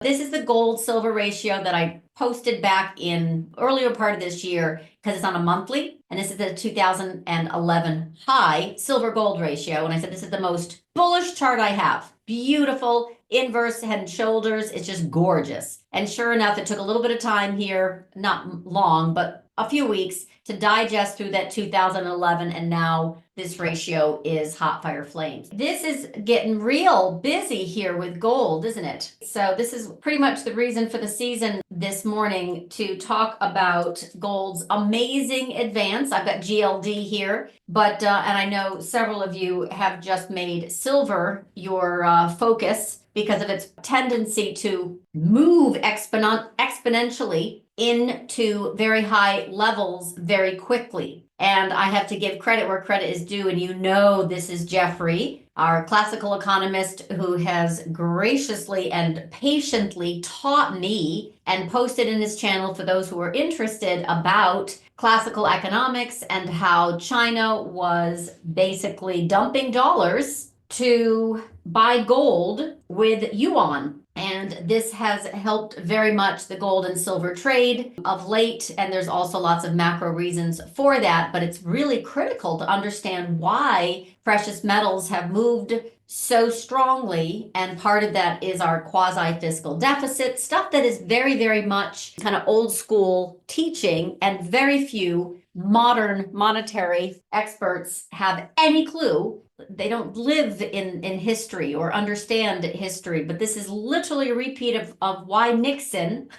This is the gold silver ratio that I posted back in earlier part of this year because it's on a monthly, and this is the 2011 high silver gold ratio. And I said, this is the most bullish chart I have. Beautiful inverse head and shoulders. It's just gorgeous. And sure enough, it took a little bit of time here, not long, but a few weeks to digest through that 2011, and now this ratio is hot fire flames. This is getting real busy here with gold, isn't it? So this is pretty much the reason for the season this morning, to talk about gold's amazing advance. I've got GLD here, but and I know several of you have just made silver your focus because of its tendency to move exponentially into very high levels very quickly. And I have to give credit where credit is due. And you know, this is Jeffrey, our classical economist, who has graciously and patiently taught me and posted in his channel for those who are interested about classical economics and how China was basically dumping dollars to buy gold with yuan. And this has helped very much the gold and silver trade of late. And there's also lots of macro reasons for that. But it's really critical to understand why precious metals have moved so strongly. And part of that is our quasi-fiscal deficit, stuff that is very, very much kind of old school teaching, and very few modern monetary experts have any clue. They don't live in history or understand history, but this is literally a repeat of why Nixon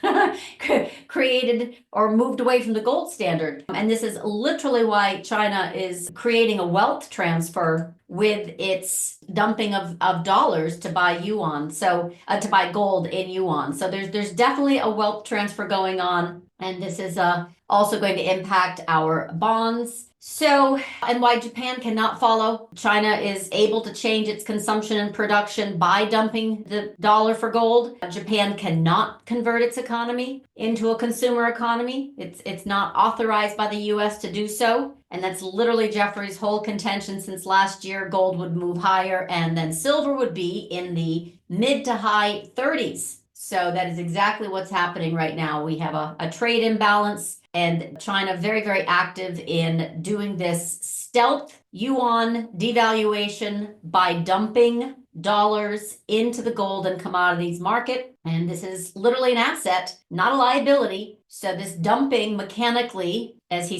created or moved away from the gold standard. And this is literally why China is creating a wealth transfer with its dumping of dollars to buy yuan, so to buy gold in yuan. So there's definitely a wealth transfer going on, and this is also going to impact our bonds. So, and why Japan cannot follow. China is able to change its consumption and production by dumping the dollar for gold. Japan cannot convert its economy into a consumer economy. It's not authorized by the US to do so. And that's literally Jeffrey's whole contention since last year. Gold would move higher, and then silver would be in the mid to high 30s. So that is exactly what's happening right now. We have a trade imbalance, and China very, very active in doing this stealth yuan devaluation by dumping dollars into the gold and commodities market. And this is literally an asset, not a liability. So this dumping mechanically, as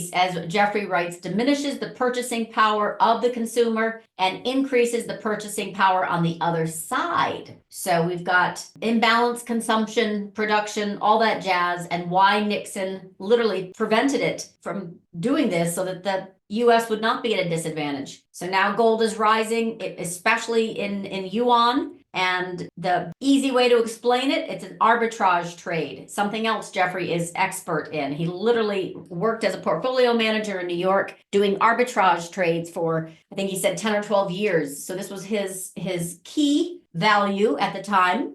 Jeffrey writes, diminishes the purchasing power of the consumer and increases the purchasing power on the other side. So we've got imbalanced consumption, production, all that jazz, and why Nixon literally prevented it from doing this so that the US would not be at a disadvantage. So now gold is rising, especially in yuan. And the easy way to explain it, it's an arbitrage trade, something else Jeffrey is expert in. He literally worked as a portfolio manager in New York doing arbitrage trades for, I think he said 10 or 12 years. So this was his key value at the time.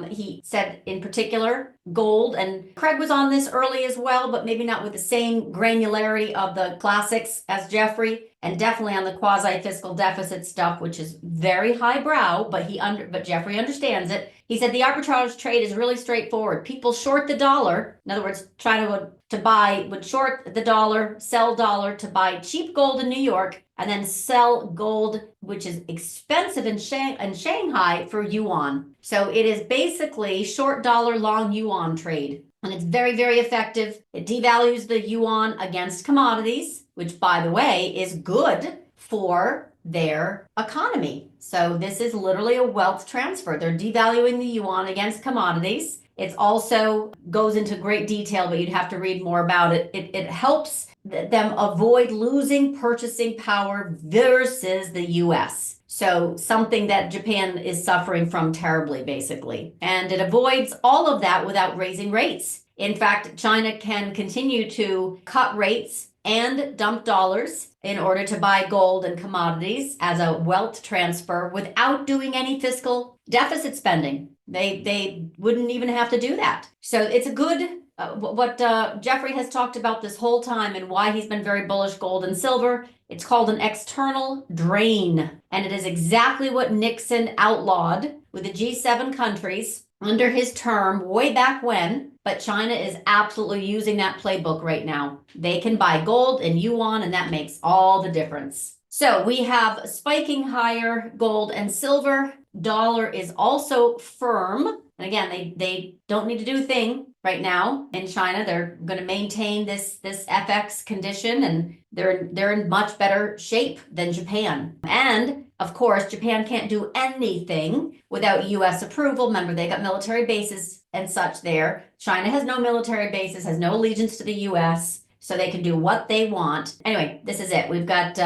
He said in particular gold, and Craig was on this early as well, but maybe not with the same granularity of the classics as Jeffrey, and definitely on the quasi-fiscal deficit stuff, which is very highbrow, but Jeffrey understands it. He said the arbitrage trade is really straightforward. People short the dollar. In other words, China would short the dollar, sell dollar to buy cheap gold in New York, and then sell gold, which is expensive in Shanghai, for yuan. So it is basically short dollar, long yuan trade. And it's very, very effective. It devalues the yuan against commodities, which, by the way, is good for their economy. So this is literally a wealth transfer. They're devaluing the yuan against commodities. It also goes into great detail, but you'd have to read more about it. It helps them avoid losing purchasing power versus the US. So something that Japan is suffering from terribly, basically. And it avoids all of that without raising rates. In fact, China can continue to cut rates and dump dollars in order to buy gold and commodities as a wealth transfer without doing any fiscal deficit spending. They wouldn't even have to do that. So it's a good, what Jeffrey has talked about this whole time and why he's been very bullish gold and silver. It's called an external drain. And it is exactly what Nixon outlawed with the G7 countries under his term way back when, but China is absolutely using that playbook right now. They can buy gold and yuan, and that makes all the difference. So we have spiking higher gold and silver. Dollar is also firm. And again, they don't need to do a thing right now in China. They're going to maintain this FX condition, and they're in much better shape than Japan. And of course, Japan can't do anything without US approval. Remember, they got military bases and such there. China has no military bases, has no allegiance to the US, so they can do what they want. Anyway, this is it. We've got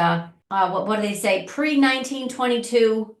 what do they say? Pre-1922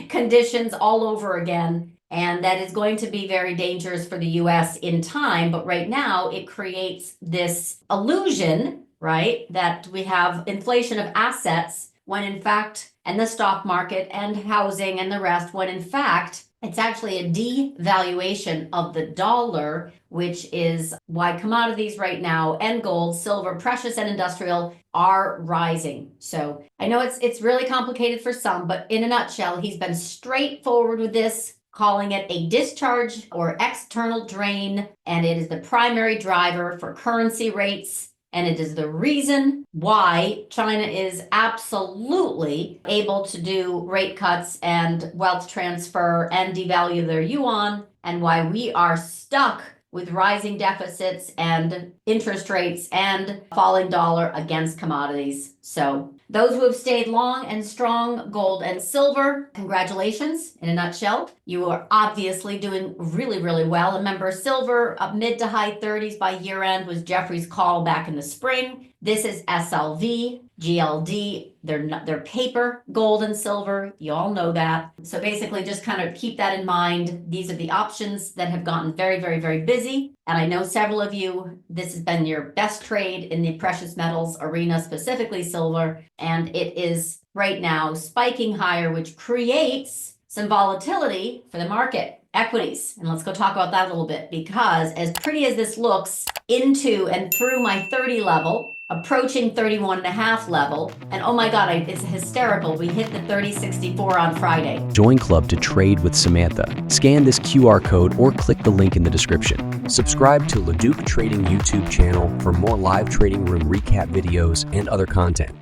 conditions all over again. And that is going to be very dangerous for the US in time. But right now, it creates this illusion, right, that we have inflation of assets when in fact, and the stock market and housing and the rest, when in fact, it's actually a devaluation of the dollar, which is why commodities right now and gold, silver, precious, and industrial are rising. So I know it's really complicated for some, but in a nutshell, he's been straightforward with this, calling it a discharge or external drain, and it is the primary driver for currency rates. And it is the reason why China is absolutely able to do rate cuts and wealth transfer and devalue their yuan, and why we are stuck with rising deficits and interest rates and falling dollar against commodities. So those who have stayed long and strong, gold and silver, congratulations. In a nutshell, you are obviously doing really, really well. Remember, silver up mid to high 30s by year end was Jeffrey's call back in the spring. This is SLV, GLD, they're paper, gold and silver. You all know that. So basically just kind of keep that in mind. These are the options that have gotten very, very, very busy. And I know several of you, this has been your best trade in the precious metals arena, specifically silver. And it is right now spiking higher, which creates some volatility for the market. Equities. And let's go talk about that a little bit, because as pretty as this looks into and through my 30 level, approaching 31.5 level, and oh my God, it's hysterical. We hit the 3064 on Friday. Join Club to trade with Samantha. Scan this QR code or click the link in the description. Subscribe to LaDuc Trading YouTube channel for more live trading room recap videos and other content.